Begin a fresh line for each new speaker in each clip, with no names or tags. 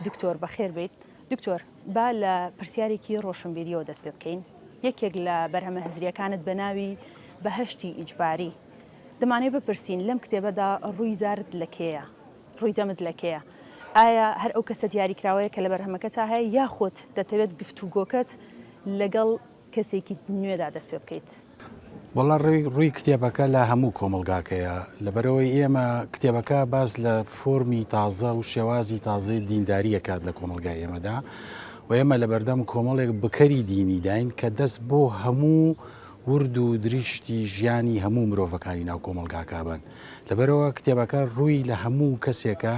دکتۆر بەخێر بیت. دکتۆر با لە پرسیارێکی ڕۆشنبیریەوە دەست پێ بکەین. یەکێک لە بەرهەمە هەزریەکانت بە ناوی بەهەشتی ئیجباری دەمانێت بپرسین لەم کتێبەدا ڕووی زارت لەکێیە، ڕووی دەمت لەکێیە؟ ئایا هەر ئەو کەسە دیاریکراوەیە کە لە بەرهەمەکە تا هەیە یاخۆت دەتەوێت گفتوگۆکەت لەگەڵ کەسێکی نوێدا دەست پێ بکەیت؟
وەڵا ڕووی کتێبەکە لە هەموو کۆمەلگاکەیە، لەبەرەوەی ئێمە کتێبەکە باز لە فۆرمی تازە و شێوازی تازەی دینداریەکات لە کۆمەلگای ئێمەدا و ئێمە لە بەردەم کۆمەڵێک بکەری دینی داین کە دەست بۆ هەموو ورد و دریشتی ژیانی هەموو مرۆڤەکانی ناو کۆمەلگاکە بن. لەبەرەوە کتێبەکە ڕووی لە هەموو کەسێکە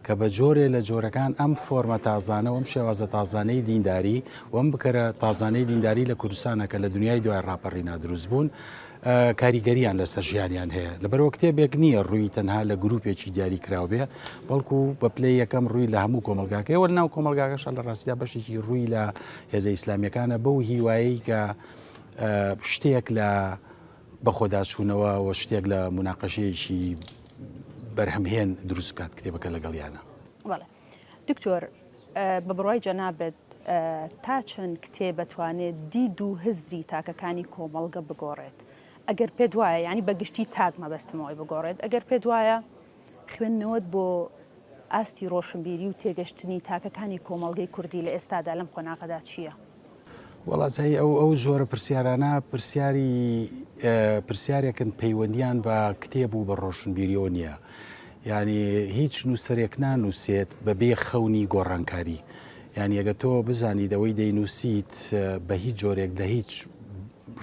کە بە جۆرێ لە جۆرەکان ئەم فۆرمە تازانە و ئەم شێوازە تازانەی دینداری و ئەم بکەرە تازانەی دینداری لە کوردستانە کە لە دنیای دوای ڕاپەڕی نادروست بوون کاریگەریان لەسەر ژیانیان هەیە. لەبەرەوە کتێبێک نییە ڕووی تەنها لە گروپێکی دیاری کراو بێ، بەڵکو بە پلەی یەکەم ڕووی لە هەموو کۆمەلگاکەیەوە ناو کۆمەلگاکەشە لە ڕاستیدا بەشێکی ڕووی لە هێزە ئیسلامیەکانە بەو هیوایی کە شتێک لە بەخۆداچوونەوە و شتێک لە مناقەشەیەکی بەرهەمهێن دروست بکات کتێبەکە لەگەڵیانە.
بەڵێ دکتۆر بە بڕوای جەنابەت تا چەند کتێب بەتوانێت دید و هزری تاکەکانی کۆمەڵگە بگۆڕێت؟ ئەگەر پێت وایە ینی بەگشتی تاک مەبەستمەوەی بگۆڕێت، ئەگەر پێت وایە خوێندنەوەت بۆ ئاستی ڕۆشنبیری و تێگەشتنی تاکەکانی کۆمەڵگەی کوردی لە ئێستادا لەم قۆناغەدا چییە؟
وەڵازایی ئەو ژۆرە پرسیارانە پرسیارێکن پەیوەندیان بە کتێب و بە ڕۆشنبیریەوە نییە. ینی هیچ نووسەرێک نانووسێت بەبێ خەونی گۆڕانکاری. یعنی ئەگە تۆ بزانیت ئەوەی دەینووسیت بە هیچ جۆرێک لە هیچ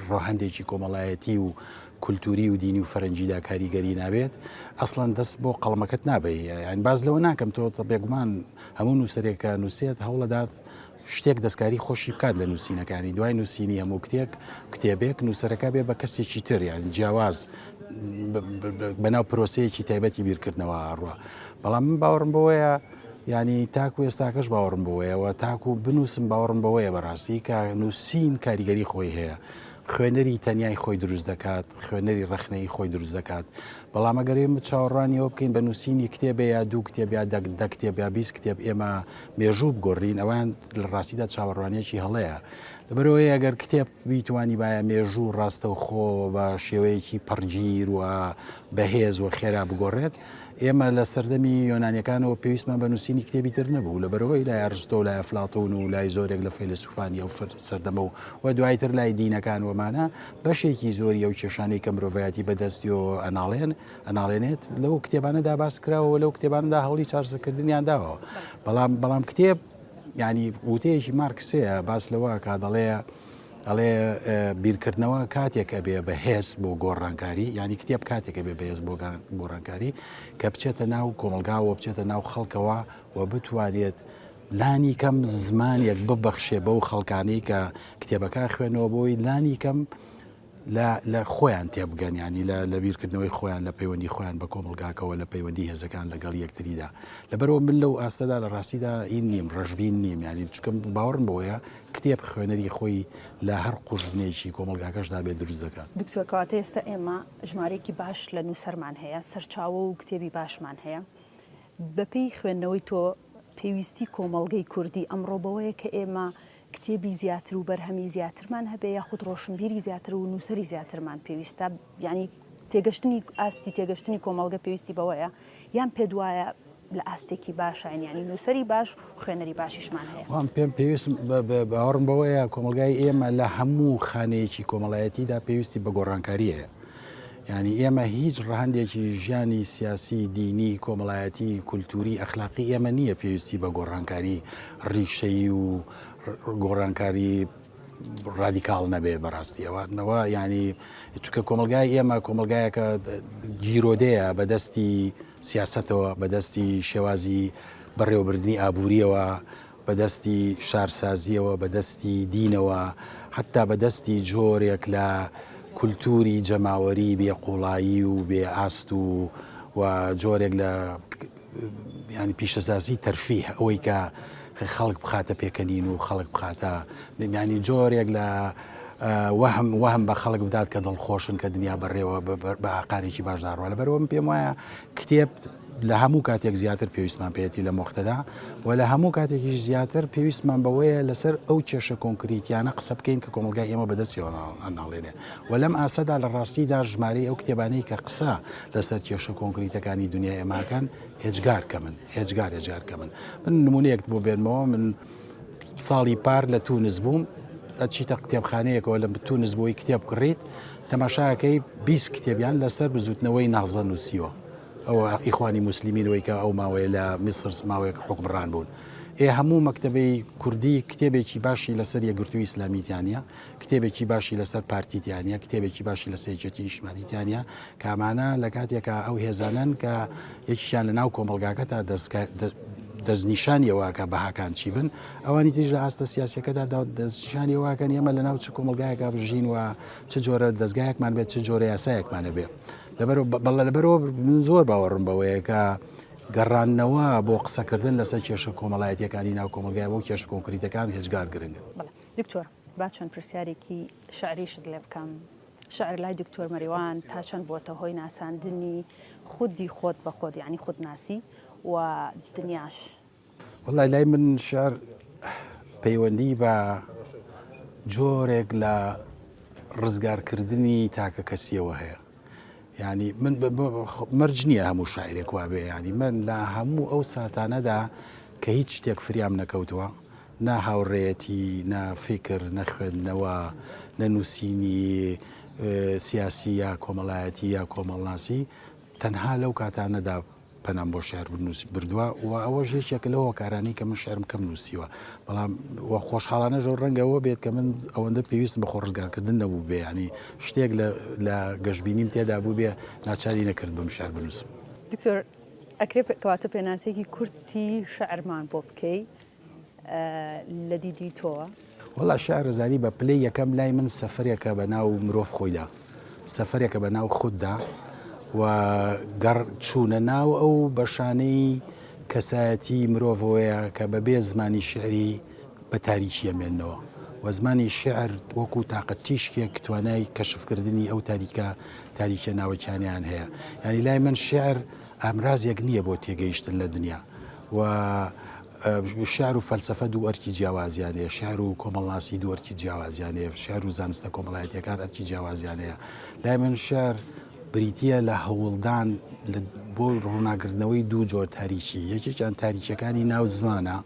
ڕۆهەندێکی کۆمەڵایەتی و کولتوری و دینی و فەرەنجیدا کاریگەری نابێت، ئەسڵەن دەست بۆ قەڵمەکەت نابێت. یعنی باز لەوە ناکەم تۆ بێگومان هەموو نووسەرێکە نووسێت هەوڵەدات شتێک دەستکاری خۆشی بکات لە نووسینەکانی. دوای نووسینی هەموو کتێبێک نووسەرەکە بێ بە کەسێکی تر، یانی جیاواز بەناو پرۆسەیەکی تایبەتی بیرکردنەوە هەڕوە. بەڵام من باوەڕم بەوەیە، ینی تاکو ئێستاکەش باوەڕم بەوەیەوە تاکو بنووسم باوەڕم بەوەیە بەڕاستی کە نووسین کاریگەری خۆی هەیە. خوێنەری تەنیای خۆی دروست دەکات، خوێنەری ڕخنەی خۆی دروست دەکات. بەڵام ئەگەر ئێمە چاوەڕوانیەوە بکەین بە نووسینی کتێبە یا دوو کتێب یا دە کتێب یا 20 کتێب ئێمە مێژوو بگۆڕین، ئەوان لە ڕاستیدا چاوەڕوانیەکی هەڵەیە. لەبەرەوەی ئەگەر کتێب بیتوانی باە مێژوو ڕاستەوخۆ بە شێوەیەکی پەرگیر و بەهێز و خێرا بگۆڕێت، ئێمە لە سەردەمی یۆنانیەکانەوە پێویستمان بە نووسینی کتێبی تر نەبوو. لەبەرەوەی لای ئەرسطۆ و لای ئەفلاطون و لای زۆرێک لە فەیلسوفانی ئەو سەردەمە و دوایتر لای دینەکان ومانە بەشێکی زۆری ئەو کێشانەی کە مرۆڤایەتی بەدەستی و ئەناڵێنێت لەو کتێبانەدا باس کراوە، لەو کتێباندا هەوڵی چارەسەرکردنیان داوە. بەڵام کتێب ینی وتەیەکی مارکسەیە باس لەوە کا ئەڵێ بیرکردنەوە کاتێکە بێ بەهێز بۆ گۆڕانکاری، ینی کتێب کاتێکە بێ بەهێز بۆ گۆڕانکاری کە بچێتە ناو کۆمەلگاوە بچێتە ناو خەڵکەوە و بتوانێت لانی کەم زمانێک ببەخشێ بەو خەڵکانەی کە کتێبەکە خوێنەوە بۆی لانی کەم لە خۆیان تێبگەن، ینی لە بیرکردنەوەی خۆیان لە پەیوەندی خۆیان بە کۆمەلگاکەوە لە پەیوەندی هێزەکان لەگەڵ یەکتریدا. لەبەرەوە من لەو ئاستەدا لە ڕاستیدا این نیم ڕژبین نیم، ینی چکەم باوەڕم بەوەیە کتێب خوێنەری خۆی لە هەر قوژنێکی کۆمەلگاکەشدا بێ دروست دەکات.
دکتۆر کەواتە ئێستا ئێمە ژمارەیەکی باش لە نووسەرمان هەیە، سەرچاوە و کتێبی باشمان هەیە. بەپێی خوێندنەوەی تۆ پێویستی کۆمەڵگەی کوردی ئەمڕۆ بەوەیە کە ئێمە کتێبی زیاتر و بەرهەمی زیاترمان هەبێ یاخود ڕۆشنبیری زیاتر و نووسری زیاترمان پێویستە، ینی تێگەشتنی ئاستی تێگەشتنی کۆمەڵگە پێویستی بەوەیە یان پێ دوایە لە ئاستێکی باشین، ینی نووسری باش خوێنەری باشیشمان هەیە؟
وام پێم پێویست باوەڕم بەوەیە کۆمەلگای ئێمە لە هەموو خانەیەکی کۆمەڵایەتیدا پێویستی بە گۆڕانکاریە. ینی ئێمە هیچ ڕەهەندێکی ژیانی سیاسی، دینی، کۆمەڵایەتی، کولتوری، ئەخلاقی ئێمە نییە پێویستی بە گۆڕانکاری ڕیشەی و گۆڕانکاری ڕادیکاڵ نەبێ بەڕاستیەوەنەوە. ینی چکە کۆمەلگای ئێمە کۆمەلگایەکە گیرۆدەیە بەدەستی سیاسەتەوە، بەدەستی شێوازی بەڕێوەبردننی ئابوووریەوە، بەدەستی شارسازیەوە، بەدەستی دینەوە، حتا بەدەستی جۆرێک لە کولتوری جەماوەری بێ قوڵایی و بێ ئاست و جۆرێک لە ینی پیشەسازی تەرفیه ئەوەی کە خەڵک بخاتە پێکەنین و خەڵک بخاتە ینی جۆرێک لە وەهم بە خەڵک بدات کە دڵخۆشن کە دنیا بەڕێوە بە ئاقارێکی باشداڕوە. لەبەرەوە پێم وایە کتێب لە هەموو کاتێک زیاتر پێویستمان پێێتی لە وەختەدا و لە هەموو کاتێکیش زیاتر پێویستمان بەوەیە لەسەر ئەو کێشە کۆنکریتیانە قسە بکەین کە کۆمەلگای ئێمە بەدەستیەوە ناڵێنێ و لەم ئاسەدا لە ڕاستیدا ژمارەی ئەو کتێبانەی کە قسە لەسەر کێشە کۆنکریتەکانی دنیای ئێماکەن هێجگارکە من نمونەیەک بۆ بێنمەوە من ساڵی پار لە تونس بووم ئەچیتە کتێبخانەیەکەوە لە تونس بۆی کتێب کڕیت تەماشاکەی 20 کتێبیان لەسەر بزوتنەوەی ناغزە نووسیوە ئەو ئیخوانی موسلیمینەوەی کە ئەو ماوەیە لە میسر ماوەیەک حکمڕان بوون هەموو مەکتەبەی کوردی کتێبێکی باشی لەسەر یەکگرتووی ئیسلامیتیانە کتێبێکی باشی لەسەر پارتیتیانە کتێبێکی باشی لە سەرجەتی نیشتمانیتیانە کامانە لە کاتێکە ئەو هێزانن کە یەکیشان لە ناو کۆمەلگاکە تا دەستنیشانیەوەکە بەهاکان چی بن ئەوانی تریش لە ئاستە سیاسەکەدا دەستنیشانیەوەکەن ئێمە لە ناو چ کۆمەلگایەکە بژین و چ جۆرە دەستگایەکمان بێت چ جۆرە یاسایەکمانە بێ لەبەرەوە من زۆر باوەڕم بەوەیە کە گەڕانەوە بۆ قسەکردن لەسەر کێشە کۆمەڵایەتیەکانی ناو کۆمەلگای بۆ کێشە کۆنکریتەکان هێزگار گرنگە.
دکتۆر با چەند پرسیارێکی شعریشت لێ بکەم. شعر لای دکتۆر مەریوان تا چەند بۆتە هۆی ناساندنی خودی خۆت بە خۆت یعنی خودناسی و دنیاش؟
وەڵای لای من شعر پەیوەندی بە جۆرێک لە ڕزگارکردنی تاکە کەسیەوە هەیە. ینی من مەرج نییە هەموو شاعرێک وا بێ ینی من لە هەموو ئەو ساتانەدا کە هیچ شتێک فریام نەکەوتووە نا هاوڕێیەتی نا فکر نەخوێندنەوە نەنووسینی سیاسی یا کۆمەڵایەتی یا کۆمەڵناسی تەنها لەو کاتانەدا پەنام بۆ شعر بردووە و ئەوە ژێشێکە لەوە کارانی کە من شعرم کەم نووسیوە بەڵام خۆشحاڵانە ژۆر ڕەنگەوە بێت کە من ئەوەندە پێویستم بە خۆ ڕزگارکردن نەبوو بێ ینی شتێک لە گەشتبینیم تێدا بوو بێ ناچاری نەکرد بەم شعر بنووسم.
دکتۆر ئەکرێ کەواتە پێناسێکی کورتی شعرمان بۆ بکەی لە دیدی تۆوە؟
وەڵا شعر زانی بە پلەی یەکەم لای من سەفەرێکە بە ناو مرۆڤ خۆیدا سەفەرێکە بە ناو خوددا و گەڕ چوونە ناو ئەو بەشانەی کەسایەتی مرۆڤەوەیە کە بەبێ زمانی شعری بە تاریکی ئەمێننەوە و زمانی شعر وەکو تااقەت تیشکێک توانای کەشفکردنی ئەو تاریکە ناوەچانیان هەیە ینی لای من شعر ئامرازێک نییە بۆ تێگەیشتن لە دنیا و شعر و فەلسەفە دوو ئەرکی جیاوازیانەیە شعر و کۆمەڵناسی دوو ئەرکی جیاوازیانەیە شعر و زانستە کۆمەڵایەتیەکان ئەرکی جیاوازیانەیە لای من شعر بریتە لە هەوڵدان بۆ ڕووناکردنەوەی دوو جۆر تاریکی یەکێکیان تاریکیەکانی ناو زمانە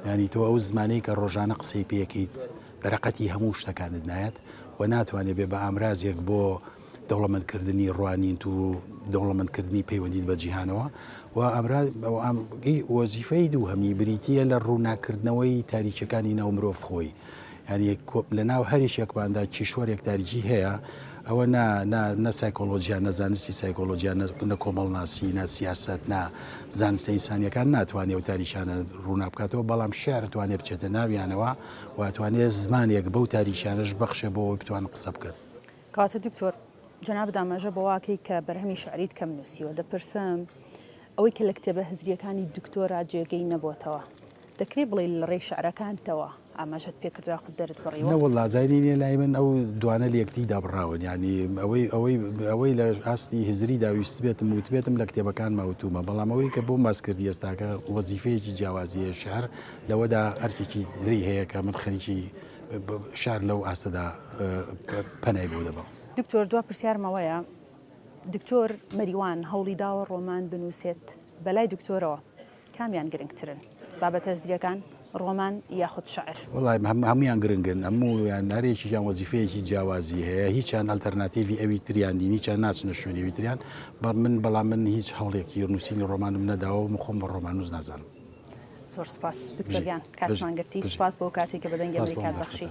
ینی تۆ ئەو زمانەی کە ڕۆژانە قسەی پێەکەیت بەرەقەتی هەموو شتەکانت نایەت و ناتوانێت بێ بە ئامرازێک بۆ دەوڵەمەندکردنی ڕوانین و دەوڵەمەندکردنی پەیوەندیت بە جیهانەوە و وەزیفەی دوو هەمی بریتە لە ڕووناکردنەوەی تاریکەکانی ناو مرۆڤ خۆی ینی لە ناو هەریشێکماندا کیشوەرێک تاریکی هەیە ئەوە نە سایکۆلۆژیان نەزانستی سایکۆلۆژیان نە کۆمەڵناسی نە سیاست نا زانستە ئینسانیەکان ناتوانێت و تاریشانە ڕوونا بکاتەوە بەڵام شعر توانێت بچێتە ناویانەوە و توانێت زمانێک بەو تاریشانەش بەخشە بۆەوەی بتوانە قسە بکەن.
کاتە دکتۆر جەناب دامەژە بەواکەی کە بەرهەمی شعریت کەم نووسیوە دەپرسم ئەوەی کە لە کتێبە هزریەکانی دکتۆرا جێگەی نەبووتەوە دەکرێت بڵێ لە ڕێی شعرەکانتەوە ئاماژەت پێکردوا خود دەرت بڕیوە؟
نەوەڵا زانی نیە لای من ئەو دوانە لە یەکتی دابڕاون ینی ئەوەی لە ئاستی هزری داویست بێتم وتبێتم لە کتێبەکان ماوتومە بەڵام ئەوەی کە بۆ ماسکردی ئێستاکە وەزیفەیەکی جیاوازیە شعر لەوەدا ئەرکێکی دری هەیە کە من خەریکی شعر لەو ئاستەدا پەنای بۆ دەبم.
دکتۆر دوا پرسیارمەوەیە دکتۆر مەریوان هەوڵی داوە ڕۆمان بنووسێت بەلای دکتۆرەوە کامیان گرنگترن بابەتە هزریەکان ڕۆمان یاخود شعر؟
وڵای هەمویان گرنگن هەموو نارێکیان وەزیفەیەکی جیاوازی هەیە هیچیان ئەلتەرناتیڤی ئەوی تریان دینی چیان ناچنە شوێنەوەی تریان بەڵام من هیچ هەوڵێکی نووسینی ڕۆمانم نەداوە و مخۆم بە ڕۆمانوس نازانم.
زۆر سپاس دکتۆریان کاتمان گرتی سپاس بۆ کاتێک کە بەدەنگی ئەمریکات بەخشی.